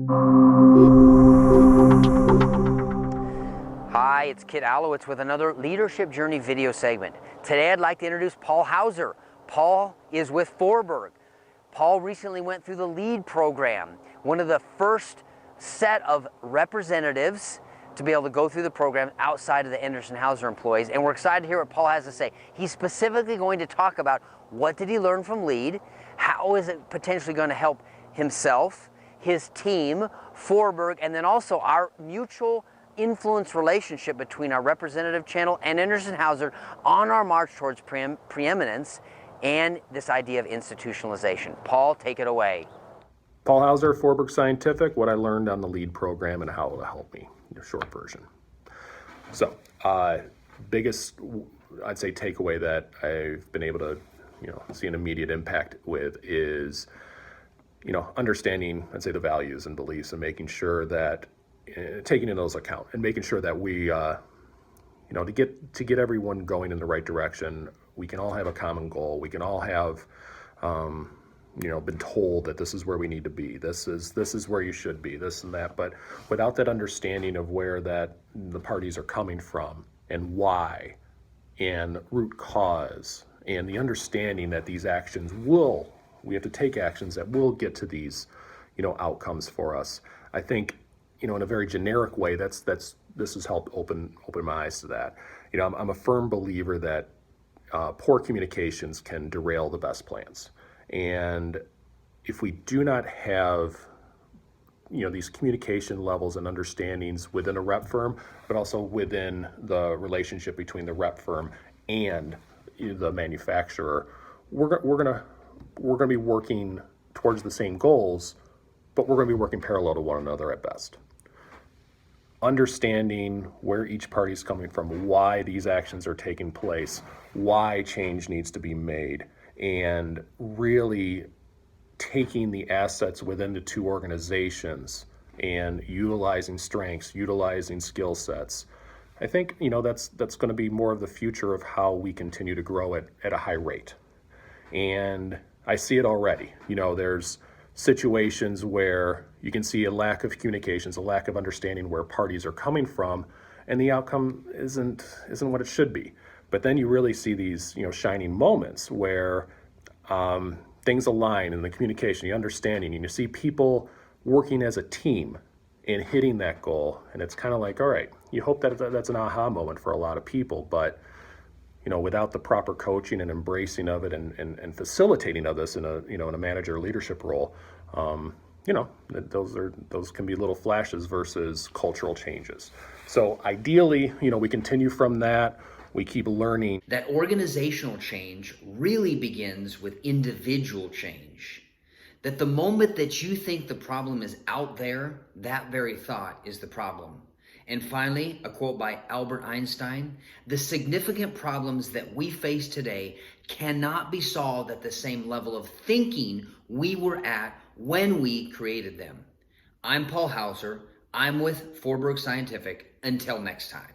Hi, it's Kit Allowitz with another Leadership Journey video segment. Today I'd like to introduce Paul Hauser. Paul is with Forberg. Paul recently went through the LEAD program, one of the first set of representatives to be able to go through the program outside of the Endress & Hauser employees, and we're excited to hear what Paul has to say. He's specifically going to talk about what did he learn from LEAD, how is it potentially going to help himself, his team, Forberg, and then also our mutual influence relationship between our representative channel and Endress & Hauser on our march towards preeminence and this idea of institutionalization. Paul, take it away. Paul Hauser, Forberg Scientific, what I learned on the LEAD program and how it will help me, the short version. So, biggest, I'd say, takeaway that I've been able to, see an immediate impact with is, understanding, I'd say, the values and beliefs and making sure that, taking in those account and making sure that we, to get everyone going in the right direction, we can all have a common goal. We can all have, been told that this is where we need to be. This is where you should be, this and that. But without that understanding of where that the parties are coming from and why and root cause and the understanding that these actions we have to take actions that will get to these, outcomes for us. I think, in a very generic way, this has helped open my eyes to that. I'm a firm believer that poor communications can derail the best plans. And if we do not have, these communication levels and understandings within a rep firm, but also within the relationship between the rep firm and the manufacturer, we're gonna be working towards the same goals, but we're gonna be working parallel to one another at best. Understanding where each party is coming from, why these actions are taking place, why change needs to be made, and really taking the assets within the two organizations and utilizing strengths, utilizing skill sets. I think, that's going to be more of the future of how we continue to grow at a high rate. And I see it already. There's situations where you can see a lack of communications, a lack of understanding where parties are coming from, and the outcome isn't what it should be. But then you really see these, shining moments where things align in the communication, the understanding, and you see people working as a team and hitting that goal. And it's kind of like, all right, you hope that that's an aha moment for a lot of people, but without the proper coaching and embracing of it and facilitating of this in a manager leadership role, those can be little flashes versus cultural changes. So ideally, we continue from that. We keep learning. That organizational change really begins with individual change. That the moment that you think the problem is out there, that very thought is the problem. And finally, a quote by Albert Einstein: the significant problems that we face today cannot be solved at the same level of thinking we were at when we created them. I'm Paul Hauser. I'm with Forberg Scientific. Until next time.